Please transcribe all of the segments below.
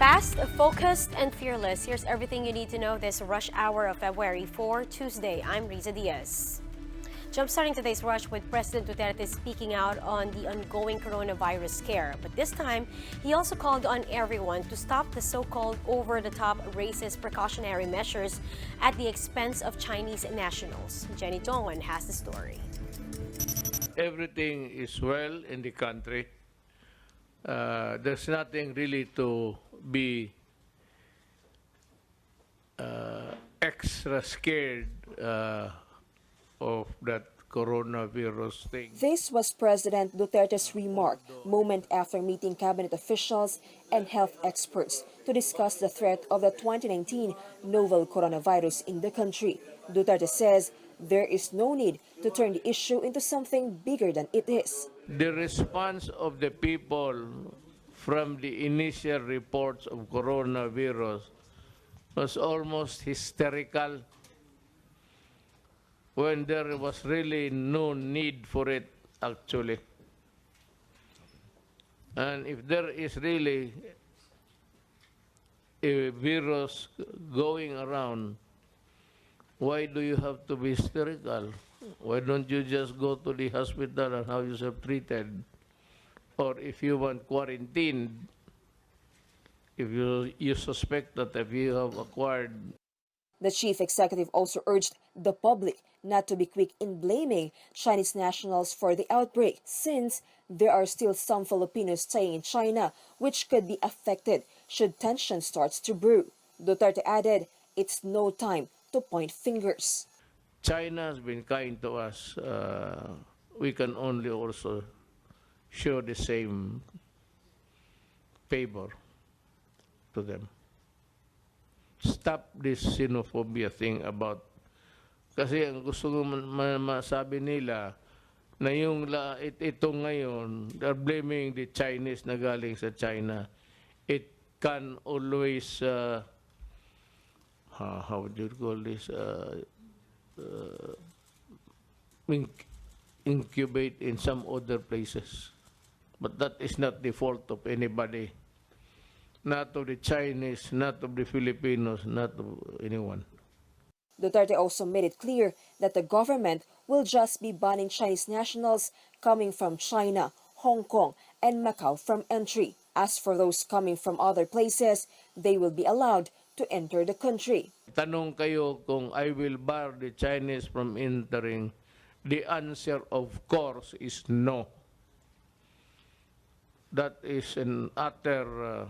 Fast, focused, and fearless. Here's everything you need to know this rush hour of February 4, Tuesday. I'm Riza Diaz. Jumpstarting today's rush with President Duterte speaking out on the ongoing coronavirus scare. But this time, he also called on everyone to stop the so-called over-the-top racist precautionary measures at the expense of Chinese nationals. Jenny Dongwan has the story. Everything is well in the country. There's nothing really to be extra scared of that coronavirus thing. This was President Duterte's remark moment after meeting cabinet officials and health experts to discuss the threat of the 2019 novel coronavirus in the country. Duterte says there is no need to turn the issue into something bigger than it is. The response of the people from the initial reports of coronavirus was almost hysterical, when there was really no need for it, actually. And if there is really a virus going around, why do you have to be hysterical? Why don't you just go to the hospital and have yourself treated? Or if you want quarantined, if you suspect that if you have acquired. The chief executive also urged the public not to be quick in blaming Chinese nationals for the outbreak, since there are still some Filipinos staying in China which could be affected should tension starts to brew. Duterte added, it's no time to point fingers. China has been kind to us. We can only also show the same favor to them. Stop this Sinophobia thing about, kasi ang gusto ko masabi nila na yung ito ngayon, they're blaming the Chinese na galing sa China. It can always, how would you call this, incubate in some other places. But that is not the fault of anybody. Not of the Chinese, not of the Filipinos, not of anyone. Duterte also made it clear that the government will just be banning Chinese nationals coming from China, Hong Kong, and Macau from entry. As for those coming from other places, they will be allowed to enter the country. Tanong kayo kung I will bar the Chinese from entering. The answer, of course, is no. That is an utter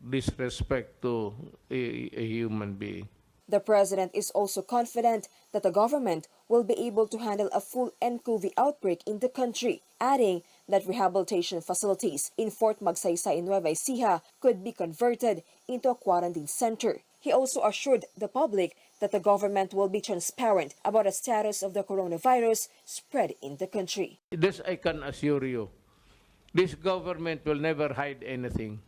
disrespect to a human being. The president is also confident that the government will be able to handle a full nCoV outbreak in the country, adding that rehabilitation facilities in Fort Magsaysay in Nueva Ecija could be converted into a quarantine center. He also assured the public that the government will be transparent about the status of the coronavirus spread in the country. This I can assure you. This government will never hide anything.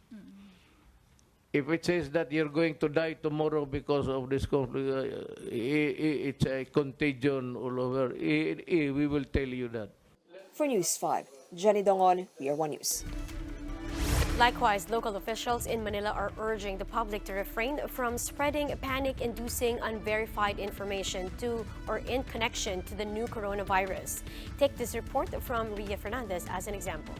If it says that you're going to die tomorrow because of this conflict, it's a contagion all over, we will tell you that. For News 5, Jenny Dongon, PR 1 News. Likewise, local officials in Manila are urging the public to refrain from spreading panic-inducing unverified information to or in connection to the new coronavirus. Take this report from Ria Fernandez as an example.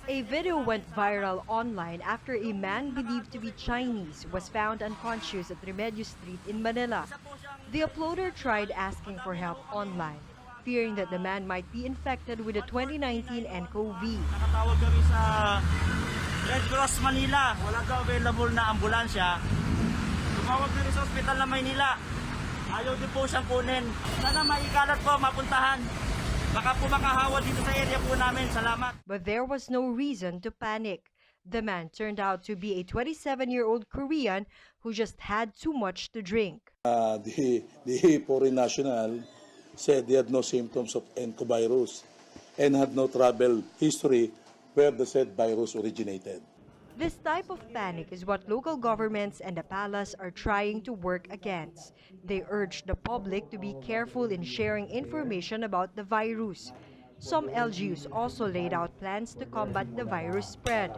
A video went viral online after a man believed to be Chinese was found unconscious at Remedios Street in Manila. The uploader tried asking for help online, fearing that the man might be infected with the 2019 nCoV. Nakatawag kami sa Red Cross Manila. Wala daw available na ambulansya. Tumawag kami sa ospital na Maynila. Ayaw din po siyang kunin. Sana maikalat po, mapuntahan. Baka po makahawa dito sa area po namin. Salamat. But there was no reason to panic. The man turned out to be a 27-year-old Korean who just had too much to drink. The foreign national said he had no symptoms of nCoV virus and had no travel history where the said virus originated. This type of panic is what local governments and the palace are trying to work against. They urge the public to be careful in sharing information about the virus. Some LGUs also laid out plans to combat the virus spread.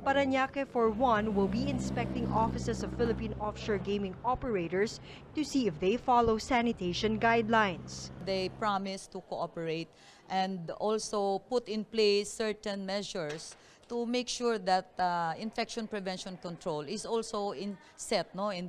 Parañaque, for one, will be inspecting offices of Philippine offshore gaming operators to see if they follow sanitation guidelines. They promise to cooperate and also put in place certain measures to make sure that infection prevention control is also in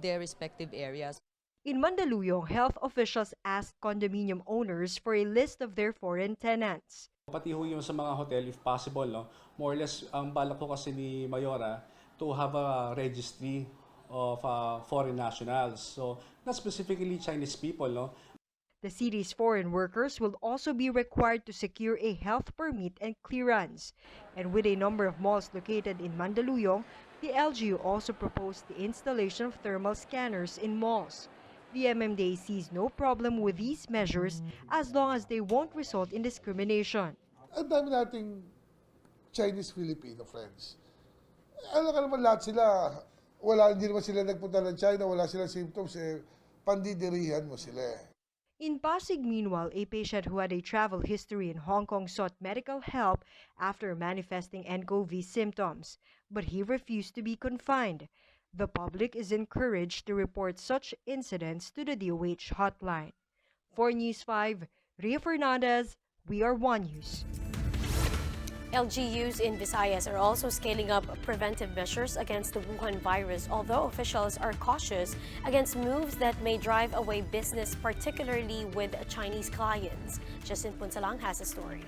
their respective areas. In Mandaluyong, health officials asked condominium owners for a list of their foreign tenants. Pati ho yung sa mga hotel, if possible, no? More or less, ang balak ko kasi ni Mayora to have a registry of foreign nationals. So, not specifically Chinese people, no? The city's foreign workers will also be required to secure a health permit and clearance. And with a number of malls located in Mandaluyong, the LGU also proposed the installation of thermal scanners in malls. The MMDA sees no problem with these measures as long as they won't result in discrimination. Ang dami nating Chinese-Filipino friends. Alam ka naman lahat sila, hindi naman sila nagpunta ng China, wala silang symptoms, pandidirihan mo sila. In Pasig, meanwhile, a patient who had a travel history in Hong Kong sought medical help after manifesting nCoV symptoms, but he refused to be confined. The public is encouraged to report such incidents to the DOH hotline. For News 5, Ria Fernandez, We Are One News. LGUs in Visayas are also scaling up preventive measures against the Wuhan virus, although officials are cautious against moves that may drive away business, particularly with Chinese clients. Justin Punsalang has a story.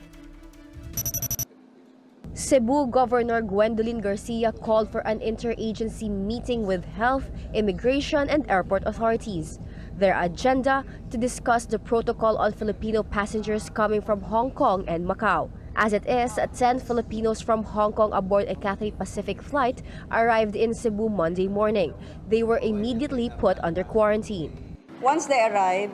Cebu Governor Gwendolyn Garcia called for an interagency meeting with health, immigration, and airport authorities. Their agenda to discuss the protocol on Filipino passengers coming from Hong Kong and Macau. As it is, 10 Filipinos from Hong Kong aboard a Cathay Pacific flight arrived in Cebu Monday morning. They were immediately put under quarantine. Once they arrive,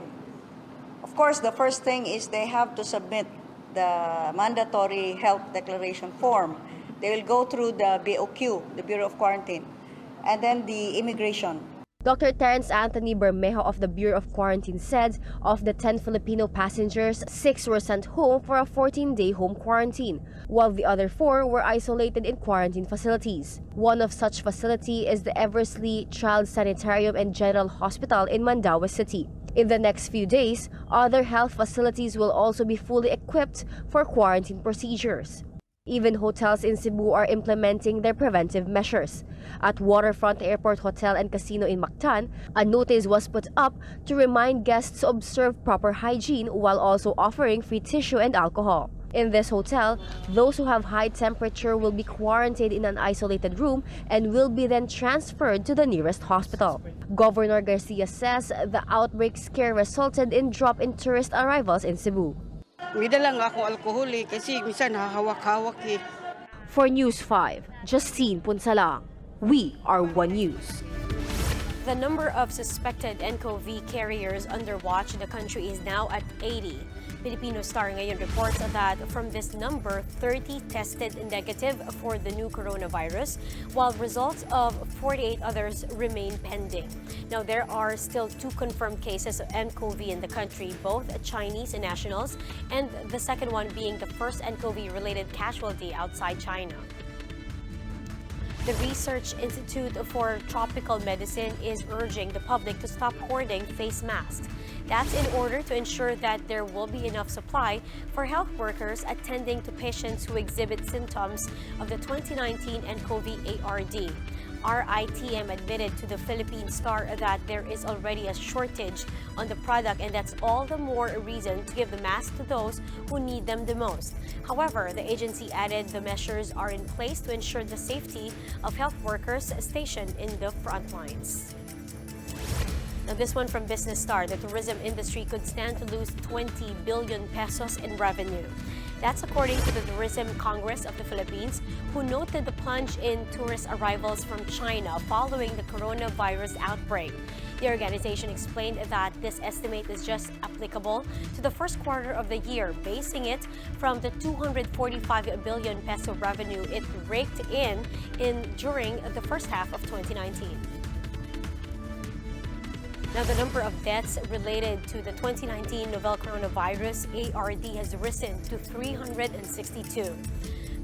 of course, the first thing is they have to submit the mandatory health declaration form. They will go through the BOQ, the Bureau of Quarantine, and then the immigration. Dr. Terence Anthony Bermejo of the Bureau of Quarantine said of the 10 Filipino passengers, 6 were sent home for a 14-day home quarantine, while the other 4 were isolated in quarantine facilities. One of such facility is the Eversley Child Sanitarium and General Hospital in Mandaue City. In the next few days, other health facilities will also be fully equipped for quarantine procedures. Even hotels in Cebu are implementing their preventive measures. At Waterfront Airport Hotel and Casino in Mactan, a notice was put up to remind guests to observe proper hygiene while also offering free tissue and alcohol. In this hotel, those who have high temperature will be quarantined in an isolated room and will be then transferred to the nearest hospital. Governor Garcia says the outbreak scare resulted in drop in tourist arrivals in Cebu. For News 5, Justine Punsalang, We Are One News. The number of suspected nCoV carriers under watch in the country is now at 80. Filipino Star ngayon reports that from this number, 30 tested negative for the new coronavirus, while results of 48 others remain pending. Now, there are still 2 confirmed cases of nCoV in the country, both Chinese nationals, and the second one being the first nCoV-related casualty outside China. The Research Institute for Tropical Medicine is urging the public to stop hoarding face masks. That's in order to ensure that there will be enough supply for health workers attending to patients who exhibit symptoms of the 2019 nCoV ARD. RITM admitted to the Philippine Star that there is already a shortage on the product, and that's all the more a reason to give the mask to those who need them the most. However, the agency added the measures are in place to ensure the safety of health workers stationed in the front lines. Now, this one from Business Star, the tourism industry could stand to lose 20 billion pesos in revenue. That's according to the Tourism Congress of the Philippines, who noted the plunge in tourist arrivals from China following the coronavirus outbreak. The organization explained that this estimate is just applicable to the first quarter of the year, basing it from the 245 billion peso revenue it raked in during the first half of 2019. Now, the number of deaths related to the 2019 novel coronavirus, ARD, has risen to 362.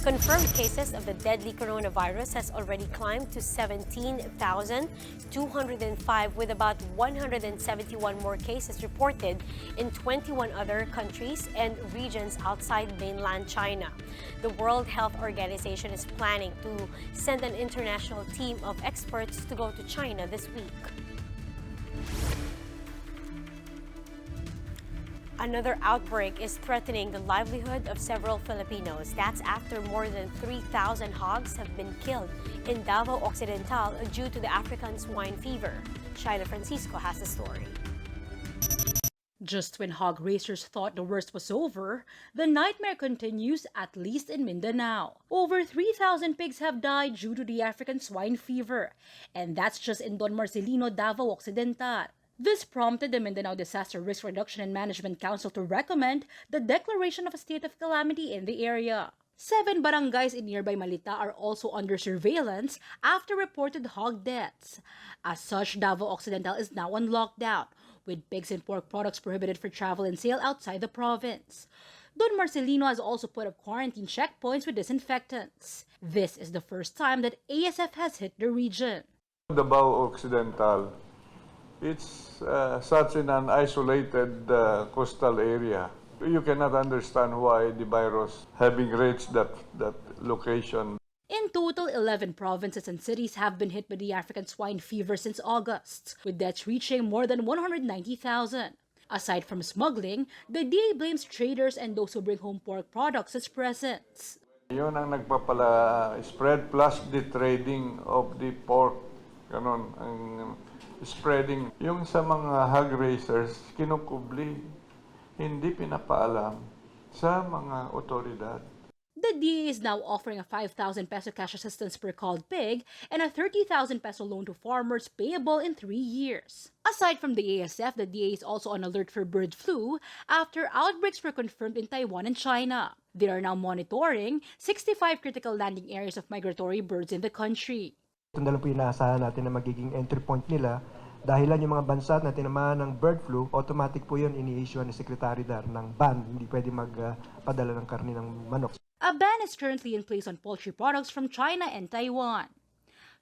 Confirmed cases of the deadly coronavirus has already climbed to 17,205, with about 171 more cases reported in 21 other countries and regions outside mainland China. The World Health Organization is planning to send an international team of experts to go to China this week. Another outbreak is threatening the livelihood of several Filipinos. That's after more than 3,000 hogs have been killed in Davao Occidental due to the African swine fever. Shaila Francisco has the story. Just when hog raisers thought the worst was over, the nightmare continues, at least in Mindanao. Over 3,000 pigs have died due to the African swine fever, and that's just in Don Marcelino, Davao Occidental. This prompted the Mindanao Disaster Risk Reduction and Management Council to recommend the declaration of a state of calamity in the area. 7 barangays in nearby Malita are also under surveillance after reported hog deaths. As such, Davao Occidental is now on lockdown, with pigs and pork products prohibited for travel and sale outside the province. Don Marcelino has also put up quarantine checkpoints with disinfectants. This is the first time that ASF has hit the region. Davao Occidental, it's such an isolated coastal area. You cannot understand why the virus having reached that location. In total, 11 provinces and cities have been hit by the African swine fever since August, with deaths reaching more than 190,000. Aside from smuggling, the DA blames traders and those who bring home pork products as presents. Yun ang nagpapala-spread plus the trading of the pork. Ganon, ang spreading. Yung sa mga hog raisers, kinukubli, hindi pinapaalam sa mga otoridad. The DA is now offering a 5,000 peso cash assistance per culled pig and a 30,000 peso loan to farmers payable in 3 years. Aside from the ASF, the DA is also on alert for bird flu after outbreaks were confirmed in Taiwan and China. They are now monitoring 65 critical landing areas of migratory birds in the country. Ito na lang po inaasahan natin na magiging entry point nila. Dahilan yung mga bansa na tinamaan ng bird flu, automatic po yun ini-issue ng Secretary Dar ng ban. Hindi pwede magpadala ng karne ng manok. A ban is currently in place on poultry products from China and Taiwan.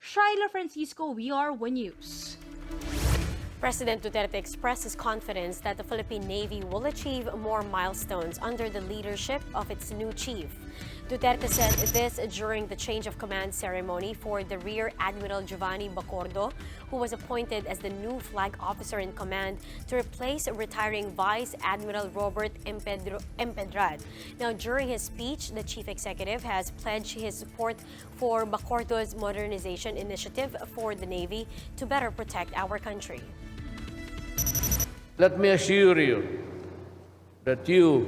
Shaila Francisco, WR1 News. President Duterte expressed his confidence that the Philippine Navy will achieve more milestones under the leadership of its new chief. Duterte said this during the change of command ceremony for the Rear Admiral Giovanni Bacordo, who was appointed as the new flag officer in command to replace retiring Vice Admiral Robert Empedrad. Now, during his speech, the chief executive has pledged his support for Bacordo's modernization initiative for the Navy to better protect our country. Let me assure you that you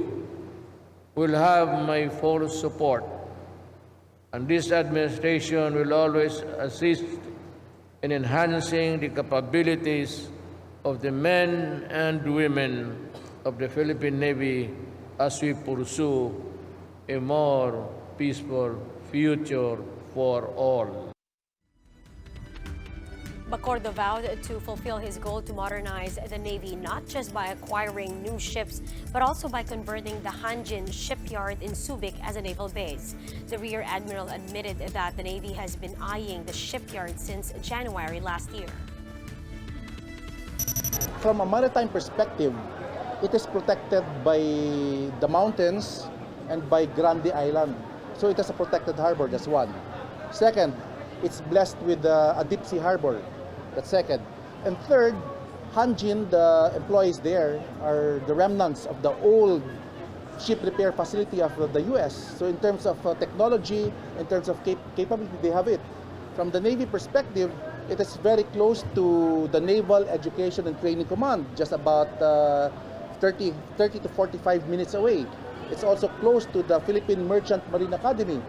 will have my full support, and this administration will always assist in enhancing the capabilities of the men and women of the Philippine Navy as we pursue a more peaceful future for all. Bacordo vowed to fulfill his goal to modernize the Navy not just by acquiring new ships, but also by converting the Hanjin shipyard in Subic as a naval base. The Rear Admiral admitted that the Navy has been eyeing the shipyard since January last year. From a maritime perspective, it is protected by the mountains and by Grande Island. So it is a protected harbor, that's one. Second, it's blessed with a deep sea harbor. That's second. And third, Hanjin, the employees there, are the remnants of the old ship repair facility of the U.S. So in terms of technology, in terms of capability, they have it. From the Navy perspective, it is very close to the Naval Education and Training Command, just about 30 to 45 minutes away. It's also close to the Philippine Merchant Marine Academy.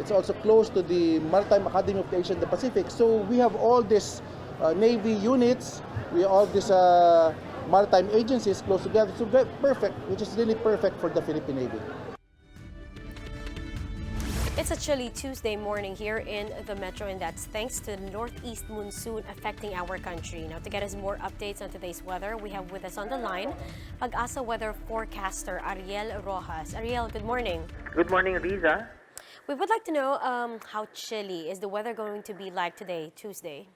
It's also close to the Maritime Academy of the Asia and the Pacific. So we have all these Navy units, we have all these maritime agencies close together. So perfect, which is really perfect for the Philippine Navy. It's a chilly Tuesday morning here in the metro, and that's thanks to the northeast monsoon affecting our country. Now, to get us more updates on today's weather, we have with us on the line Pag-asa weather forecaster Ariel Rojas. Ariel, good morning. Good morning, Riza. We would like to know how chilly is the weather going to be like today, Tuesday?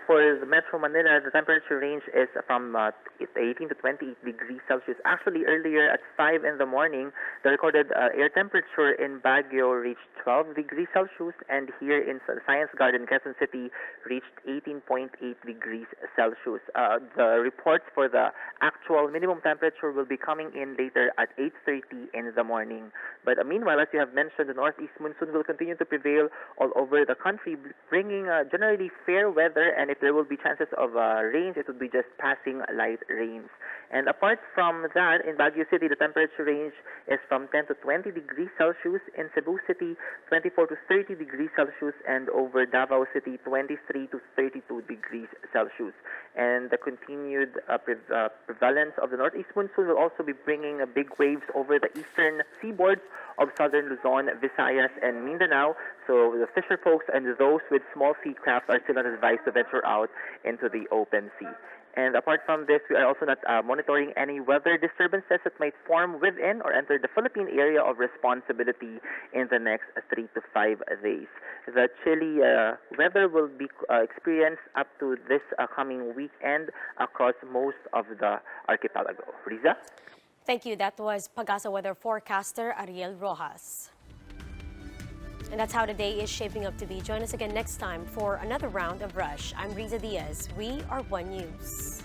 For the Metro Manila, the temperature range is from 18 to 28 degrees Celsius. Actually, earlier at 5 in the morning, the recorded air temperature in Baguio reached 12 degrees Celsius, and here in Science Garden, Quezon City, reached 18.8 degrees Celsius. The reports for the actual minimum temperature will be coming in later at 8:30 in the morning. But meanwhile, as you have mentioned, the northeast monsoon will continue to prevail all over the country, bringing generally fair weather, and if there will be chances of rains, it would be just passing light rains. And apart from that, in Baguio City, the temperature range is from 10 to 20 degrees Celsius. In Cebu City, 24 to 30 degrees Celsius, and over Davao City, 23 to 32 degrees Celsius. And the continued prevalence of the northeast monsoon will also be bringing big waves over the eastern seaboards of southern Luzon, Visayas, and Mindanao. So the fisher folks and those with small sea craft are still not advised to venture out into the open sea. And apart from this, we are also not monitoring any weather disturbances that might form within or enter the Philippine area of responsibility in the next 3 to 5 days. The chilly weather will be experienced up to this coming weekend across most of the archipelago. Riza? Thank you. That was Pag-asa weather forecaster Ariel Rojas. And that's how the day is shaping up to be. Join us again next time for another round of Rush. I'm Riza Diaz. We are One News.